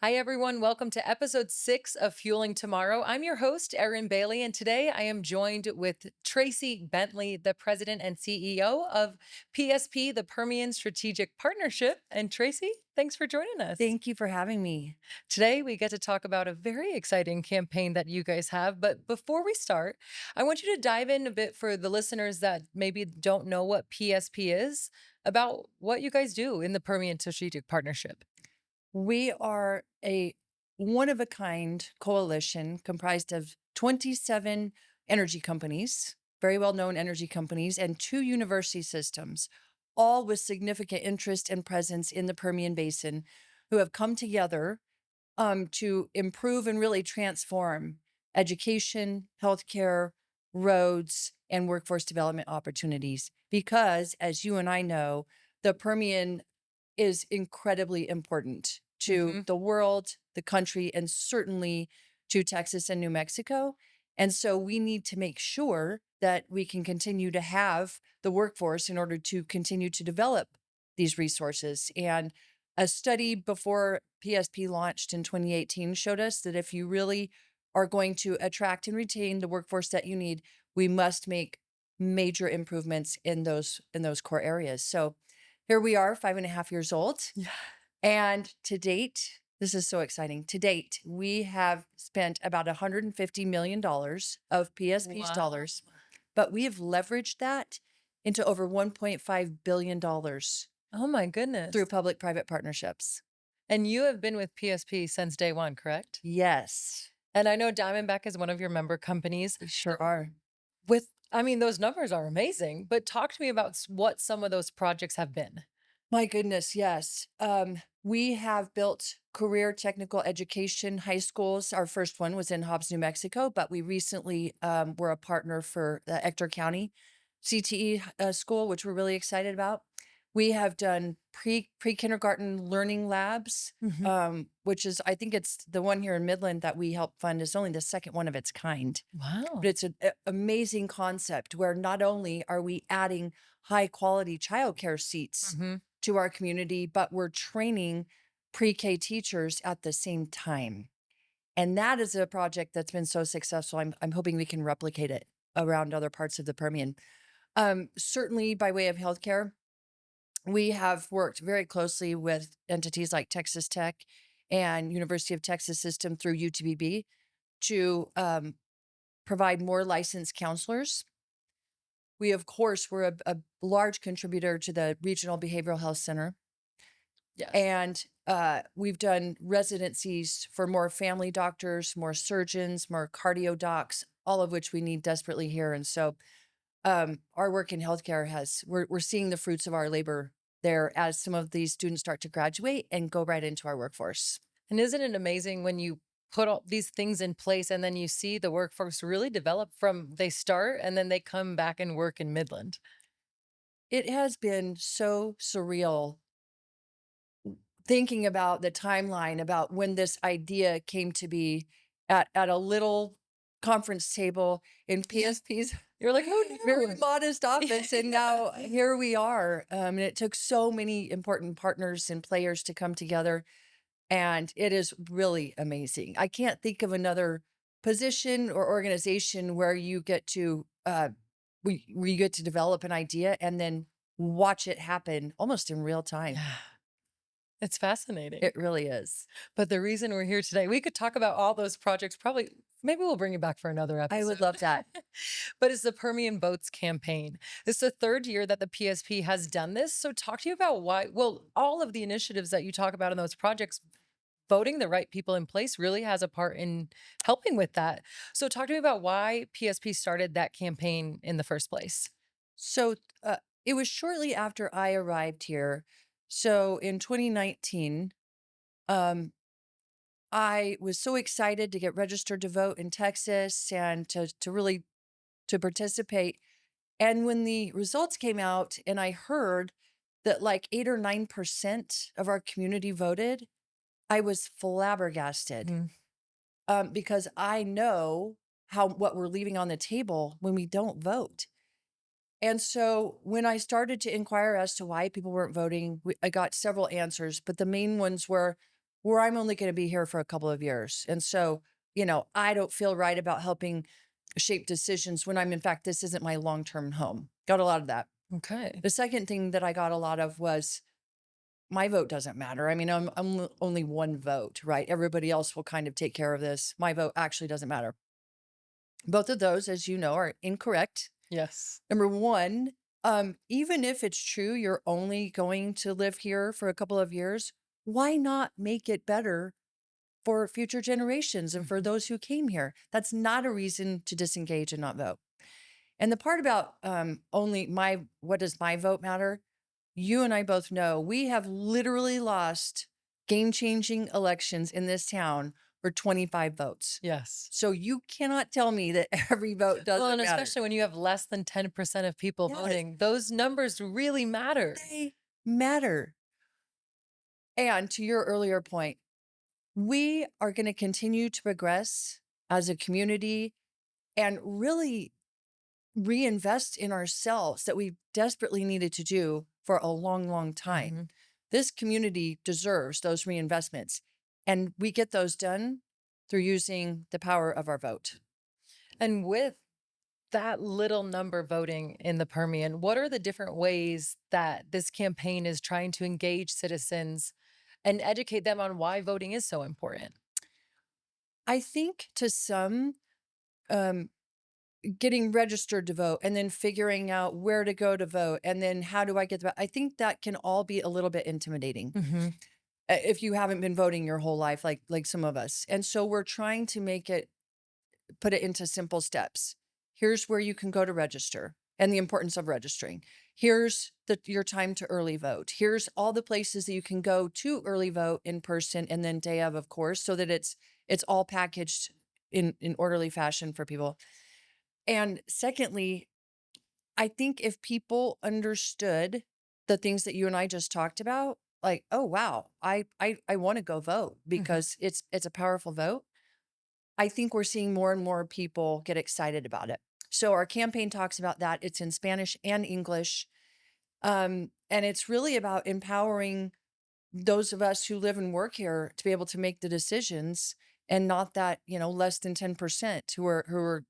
Hi, everyone. Welcome to episode 6 of Fueling Tomorrow. I'm your host, Erin Bailey, and today I am joined with Tracee Bentley, the president and CEO of PSP, the Permian Strategic Partnership. And Tracy, thanks for joining us. Thank you for having me. Today, we get to talk about a very exciting campaign that you guys have. But before we start, I want you to dive in a bit for the listeners that maybe don't know what PSP is about what you guys do in the Permian Strategic Partnership. We are a one of a kind coalition comprised of 27 energy companies, very well known energy companies, and two university systems, all with significant interest and presence in the Permian Basin, who have come together to improve and really transform education, healthcare, roads, and workforce development opportunities. Because, as you and I know, the Permian is incredibly important to Hmm. the world, the country, and certainly to Texas and New Mexico. And so we need to make sure that we can continue to have the workforce in order to continue to develop these resources. And a study before PSP launched in 2018 showed us that if you really are going to attract and retain the workforce that you need, we must make major improvements in those core areas. So here we are, 5.5 years old. Yeah. And to date, this is so exciting. To date, we have spent about $150 million of PSP's Wow. dollars, but we have leveraged that into over $1.5 billion Oh my through goodness. public-private partnerships. And you have been with PSP since day one, correct? Yes, And I know Diamondback is one of your member companies. we sure are. I mean, those numbers are amazing, but talk to me about what some of those projects have been. My goodness, yes. We have built career technical education high schools. Our first one was in Hobbs, New Mexico, but we recently were a partner for the Ector County CTE school, which we're really excited about. We have done pre-kindergarten learning labs, Mhm. which is, I think it's the one here in Midland that we help fund is only the second one of its kind. Wow. But it's an amazing concept where not only are we adding high quality childcare seats Mhm. to our community, but we're training pre-K teachers at the same time. And that is a project that's been so successful. I'm hoping we can replicate it around other parts of the Permian. Certainly by way of healthcare, we have worked very closely with entities like Texas Tech and University of Texas System through UTBB to provide more licensed counselors. We, of course, were a large contributor to the Regional Behavioral Health Center. Yes. And we've done residencies for more family doctors, more surgeons, more cardio docs, all of which we need desperately here. And so our work in healthcare we're seeing the fruits of our labor there as some of these students start to graduate and go right into our workforce. And isn't it amazing when you put all these things in place and then you see the workforce really develop from they start and then they come back and work in Midland? It has been so surreal thinking about the timeline about when this idea came to be at a little conference table in PSP's You're like, "Who very knew?" modest office, and now here we are. And it took so many important partners and players to come together, and it is really amazing. I can't think of another position or organization where you get to where you get to develop an idea and then watch it happen almost in real time. Yeah. It's fascinating. It really is. But the reason we're here today, we could talk about all those projects. Probably, maybe we'll bring you back for another I would episode. love that. But it's the Permian Boats campaign. This is the third year that the PSP has done this. So talk to you about why, well, all of the initiatives that you talk about in those projects, voting the right people in place really has a part in helping with that. So talk to me about why PSP started that campaign in the first place. So it was shortly after I arrived here. So in 2019, um, I was so excited to get registered to vote in Texas and to really to participate. And when the results came out, and I heard that like 8 or 9% of our community voted, I was flabbergasted Mhm. because I know how what we're leaving on the table when we don't vote. And so when I started to inquire as to why people weren't voting, I got several answers, but the main ones were where I'm only going to be here for a couple of years. And so, I don't feel right about helping shape decisions when in fact, this isn't my long term home. Got a lot of that. Okay. The second thing that I got a lot of was my vote doesn't matter. I mean, I'm only one vote, right? Everybody else will kind of take care of this. My vote actually doesn't matter. Both of those, as you know, are incorrect. Yes. Number one, even if it's true you're only going to live here for a couple of years, why not make it better for future generations and for Mhm. those who came here? That's not a reason to disengage and not vote. And the part about only what does my vote matter? You and I both know we have literally lost game changing elections in this town for 25 votes. Yes. So you cannot tell me that every vote Well, doesn't and matter. especially when you have less than 10% of people Yes, voting, those numbers really matter. they matter. And to your earlier point, we are going to continue to progress as a community and really reinvest in ourselves that we desperately needed to do for a long, long time. Mhm. This community deserves those reinvestments, and we get those done through using the power of our vote. And with that little number voting in the Permian, what are the different ways that this campaign is trying to engage citizens and educate them on why voting is so important? I think to some, um, getting registered to vote and then figuring out where to go to vote and then how do I get the vote, I think that can all be a little bit intimidating. Mhm. If you haven't been voting your whole life like some of us. And so we're trying to put it into simple steps. Here's where you can go to register and the importance of registering. Here's your time to early vote. Here's all the places that you can go to early vote in person and then day of course, so that it's all packaged in orderly fashion for people. And secondly, I think if people understood the things that you and I just talked about, like, oh wow, I want to go vote Mhm. because it's a powerful vote. I think we're seeing more and more people get excited about it. So our campaign talks about that. It's in Spanish and English. And it's really about empowering those of us who live and work here to be able to make the decisions and not that, less than 10% who are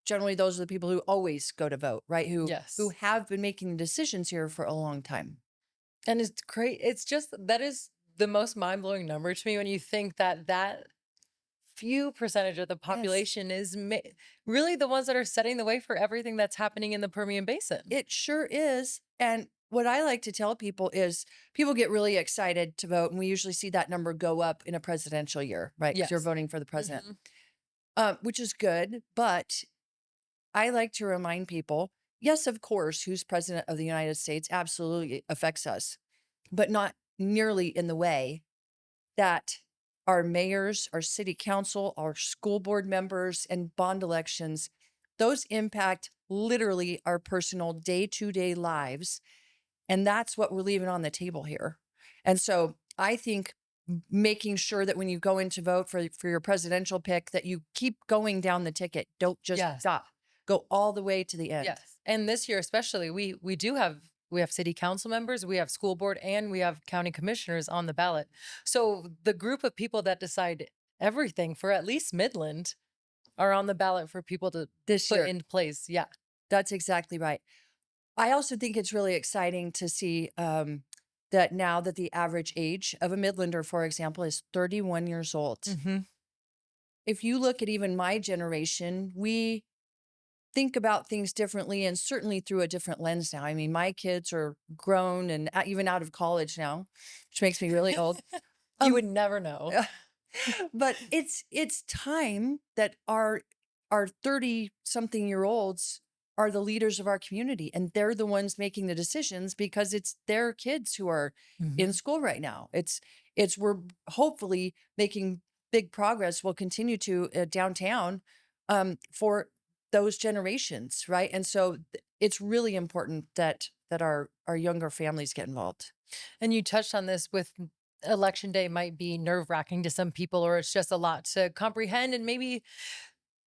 generally those are the people who always go to vote, right? Who Yes. have been making decisions here for a long time. And it's great. It's just that is the most mind-blowing number to me when you think that that few percentage of the Yes. population is really the ones that are setting the way for everything that's happening in the Permian Basin. It sure is. And what I like to tell people is people get really excited to vote, and we usually see that number go up in a presidential year, right? Because you're Yes. voting for the president, Mhm. which is good. But I like to remind people, yes, of course, who's president of the United States absolutely affects us, but not nearly in the way that our mayors, our city council, our school board members, and bond elections, those impact literally our personal day to day lives. And that's what we're leaving on the table here. And so I think making sure that when you go in to vote for your presidential pick, that you keep going down the ticket. Don't just Yes. stop. Go all the way to the end. Yes. And this year especially, we have city council members, we have school board, and we have county commissioners on the ballot. So the group of people that decide everything for at least Midland are on the ballot for people to This put year. into place. Yeah. That's exactly right. I also think it's really exciting to see that now that the average age of a Midlander, for example, is 31 years old. Mhm. If you look at even my generation, we think about things differently and certainly through a different lens now. I mean, my kids are grown and even out of college now, which makes me really old. You Um, would never know. but it's time that our 30 something year olds are the leaders of our community and they're the ones making the decisions because it's their kids who are in Mhm. school right now. It's we're hopefully making big progress. We'll continue to downtown for those generations, right? And so it's really important that our younger families get involved. And you touched on this with election day might be nerve wracking to some people, or it's just a lot to comprehend. And maybe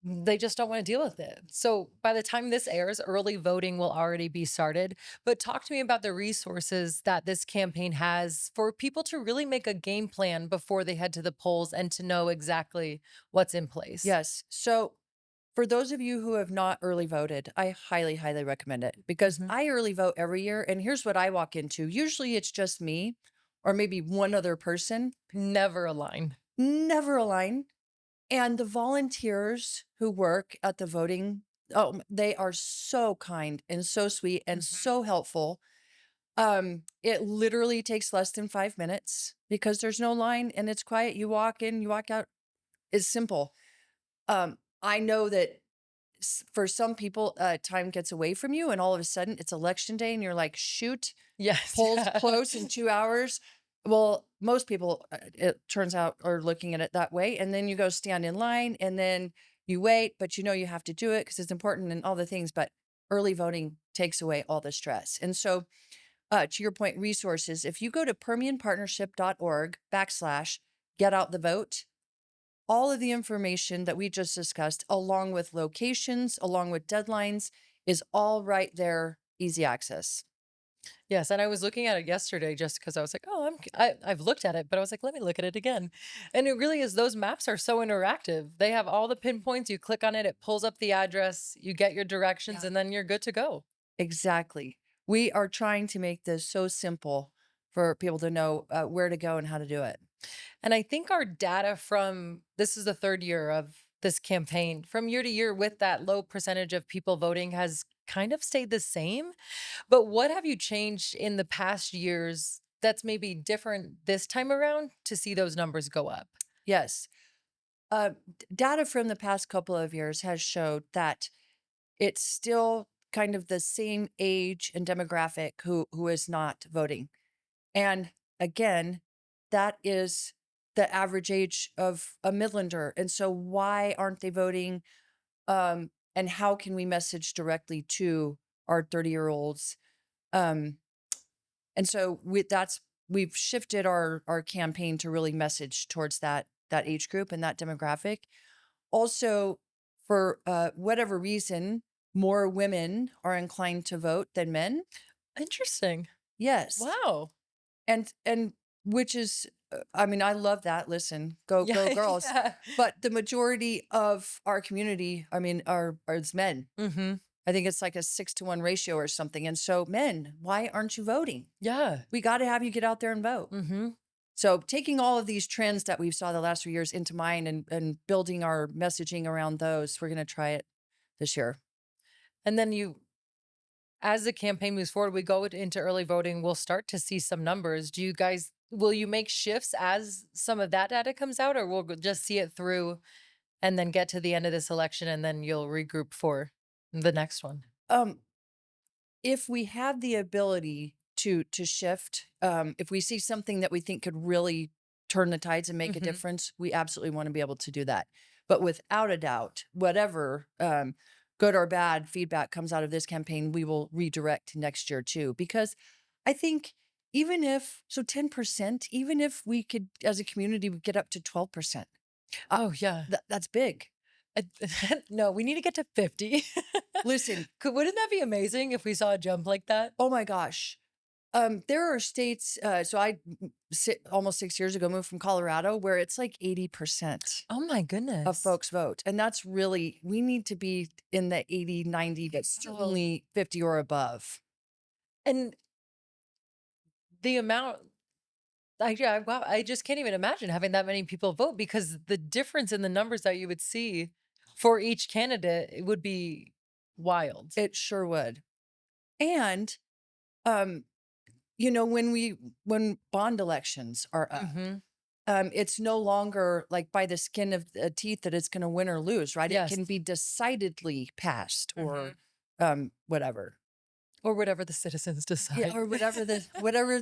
they just don't want to deal with it. So by the time this airs, early voting will already be started. But talk to me about the resources that this campaign has for people to really make a game plan before they head to the polls and to know exactly what's in place. Yes. So for those of you who have not early voted, I highly, highly recommend it because Mhm. I early vote every year. And here's what I walk into. Usually it's just me or maybe one other person, Never align. never align. And the volunteers who work at the voting, oh, they are so kind and so sweet and Mhm. so helpful. It literally takes less than 5 minutes because there's no line and it's quiet. You walk in, you walk out. It's simple. I know that for some people, time gets away from you, and all of a sudden it's election day, and you're like, shoot, Yes. polls Yeah. close in 2 hours. Well, most people, it turns out, are looking at it that way. And then you go stand in line and then you wait, but you know you have to do it because it's important and all the things. But early voting takes away all the stress. And so, to your point, resources, if you go to permianpartnership.org/ get out the vote, all of the information that we just discussed, along with locations, along with deadlines, is all right there, easy access. Yes, and I was looking at it yesterday just because I was like, "Oh, I've looked at it," but I was like, "Let me look at it again." And it really is those maps are so interactive. They have all the pinpoints, you click on it, it pulls up the address, you get your directions, Yeah. and then you're good to go. Exactly. We are trying to make this so simple for people to know where to go and how to do it. And I think our data from this is the 3rd year of this campaign, from year to year with that low percentage of people voting has kind of stayed the same. But what have you changed in the past years that's maybe different this time around to see those numbers go up? Yes. Data from the past couple of years has showed that it's still kind of the same age and demographic who is not voting. And again, that is the average age of a Midlander. And so why aren't they voting? And how can we message directly to our 30-year-olds? Um, and so we've shifted our campaign to really message towards that age group and that demographic. Also, for whatever reason, more women are inclined to vote than men. Interesting. Yes. Wow. And which is, I mean, I love that. Listen, Yeah, go girls. yeah. But the majority of our community, I mean, are it's men. Mhm. I think it's like a 6-to-1 ratio or something. And so, men, why aren't you voting? Yeah. We got to have you get out there and vote. Mhm. So, taking all of these trends that we saw the last few years into mind and building our messaging around those, we're going to try it this year. And then you as the campaign moves forward, we go into early voting, we'll start to see some numbers. Do you guys will you make shifts as some of that data comes out, or we'll just see it through and then get to the end of this election and then you'll regroup for the next one? Um, if we have the ability to shift, if we see something that we think could really turn the tides and make a Mhm. difference, we absolutely want to be able to do that. But without a doubt, whatever good or bad feedback comes out of this campaign, we will redirect next year too. Because I think even if 10%, even if we could as a community we get up to 12%, uh, Oh, yeah. that's big. Uh, no, we need to get to 50. Listen, Wouldn't that be amazing if we saw a jump like that? oh my gosh. There are states, so almost 6 years ago moved from Colorado where it's like 80% Oh my of goodness. folks vote. And that's really, we need to be in the 80, 90, but Oh. certainly 50 or above. And the amount yeah, wow, I just can't even imagine having that many people vote because the difference in the numbers that you would see for each candidate, it would be wild. It sure would. And, um, when bond elections are up, Mhm. it's no longer like by the skin of the teeth that it's going to win or lose, right? It Yes. can be decidedly passed or Mhm. whatever. Or whatever the citizens Yeah, decide. or whatever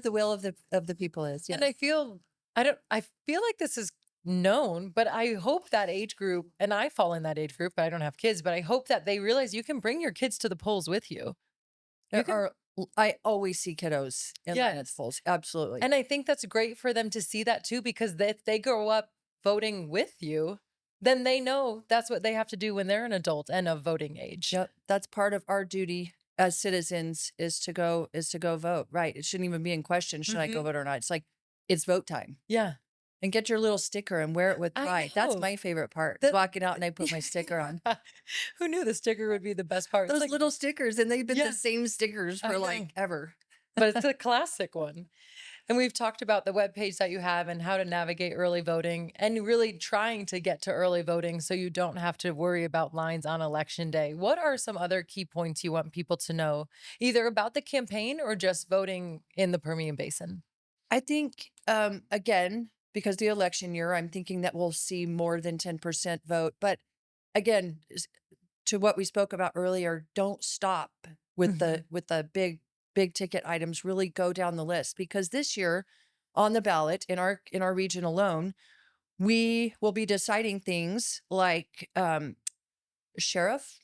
the will of the people is. And I Yes. feel I feel like this is known, but I hope that age group and I fall in that age group, but I don't have kids, but I hope that they realize you can bring your kids to the polls with you. You There can are I always see kiddos in line at the yes. polls. Absolutely. And I think that's great for them to see that too, because if they grow up voting with you, then they know that's what they have to do when they're an adult and of voting age. Yep, that's part of our duty as citizens is to go vote, right? It shouldn't even be in question, should I go Mhm. vote or not? It's like, it's vote time. Yeah, And get your little sticker and wear it with I pride. That's know. my favorite part, is The walking out and I put my sticker on. Who knew the sticker would be the best part? It's Those like, little stickers, and they've been the yeah, same stickers I for, know, like, ever. but it's a classic one. And we've talked about the webpage that you have and how to navigate early voting and really trying to get to early voting so you don't have to worry about lines on election day. What are some other key points you want people to know, either about the campaign or just voting in the Permian Basin? I think, again, because the election year, I'm thinking that we'll see more than 10% vote. But again, to what we spoke about earlier, don't stop with the Mhm. big ticket items. Really go down the list, because this year on the ballot in our region alone, we will be deciding things like sheriff,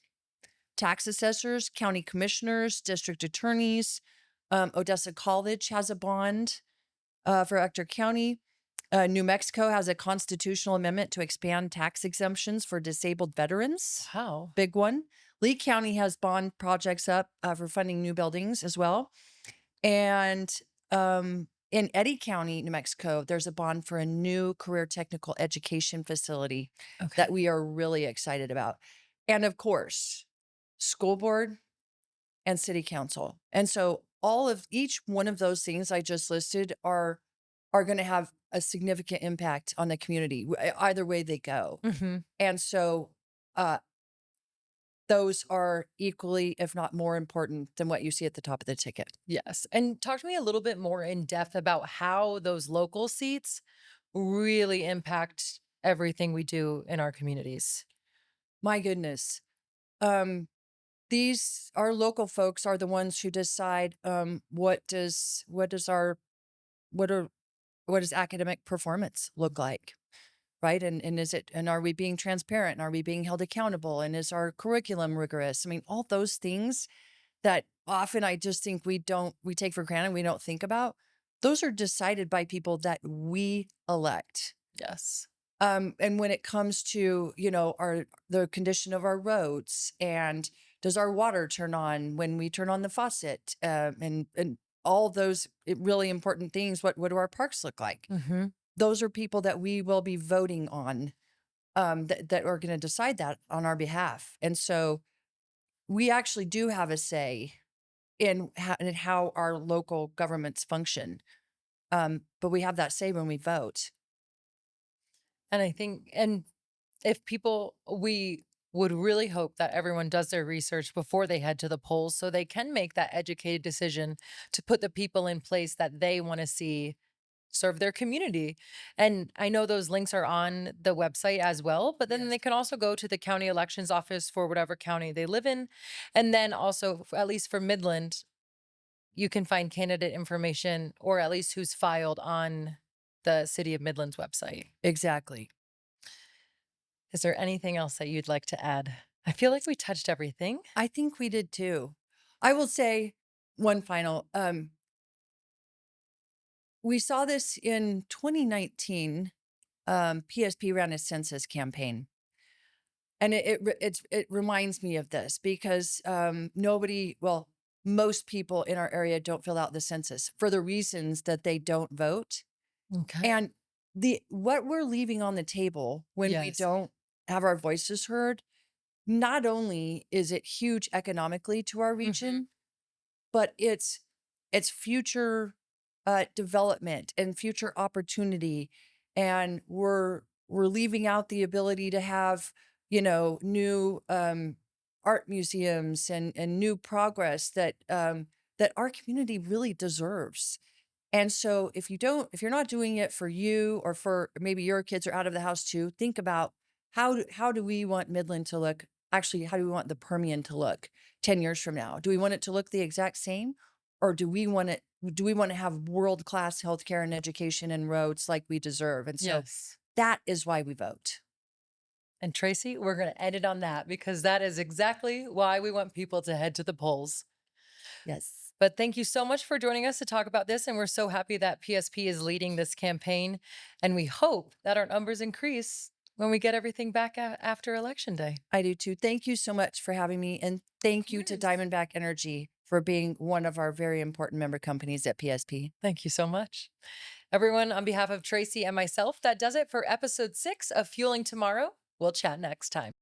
tax assessors, county commissioners, district attorneys. Odessa College has a bond for Ector County. New Mexico has a constitutional amendment to expand tax exemptions for disabled veterans. Wow. Big one. Lee County has bond projects up for funding new buildings as well. And in Eddy County, New Mexico, there's a bond for a new career technical education facility that Okay. we are really excited about. And of course, school board and city council. And so all of each one of those things I just listed are going to have a significant impact on the community, either way they go. Hmm. And so uh those are equally, if not more important than what you see at the top of the ticket. Yes. And talk to me a little bit more in depth about how those local seats really impact everything we do in our communities. My goodness. Um these our local folks are the ones who decide what does our what are what does academic performance look like, right? And is it, and are we being transparent, and are we being held accountable, and is our curriculum rigorous? I mean, all those things that often I just think we take for granted, we don't think about. Those are decided by people that we elect. Yes. And when it comes to, our the condition of our roads, and does our water turn on when we turn on the faucet, and all those really important things. What do our parks look like? Hmm. Those are people that we will be voting on, that are going to decide that on our behalf. And so we actually do have a say in how our local governments function. But we have that say when we vote. And I think, and if people, we would really hope that everyone does their research before they head to the polls so they can make that educated decision to put the people in place that they want to see serve their community. And I know those links are on the website as well, but then they Yes. can also go to the county elections office for whatever county they live in. And then also, at least for Midland, you can find candidate information or at least who's filed on the City of Midland's website. Exactly. Is there anything else that you'd like to add? I feel like we touched everything. I think we did too. I will say one final. We saw this in 2019. PSP ran a census campaign, and it reminds me of this because most people in our area don't fill out the census for the reasons that they don't vote. Okay. And the what we're leaving on the table when we Yes. don't have our voices heard, not only is it huge economically to our Mhm. region, but it's future development and future opportunity. And we're leaving out the ability to have, new art museums and new progress that our community really deserves. And so if you're not doing it for you, or for maybe your kids are out of the house too, think about how do we want Midland to look? Actually, how do we want the Permian to look 10 years from now? Do we want it to look the exact same? Or do we want to have world-class healthcare and education and roads like we deserve? And so Yes. that is why we vote. And Tracy, we're going to end it on that because that is exactly why we want people to head to the polls. Yes. But thank you so much for joining us to talk about this. And we're so happy that PSP is leading this campaign. And we hope that our numbers increase. when we get everything back after Election Day. I do too. Thank you so much for having me. And thank you to Course. Diamondback Energy for being one of our very important member companies at PSP. Thank you so much. Everyone, on behalf of Tracy and myself, that does it for episode 6 of Fueling Tomorrow. We'll chat next time.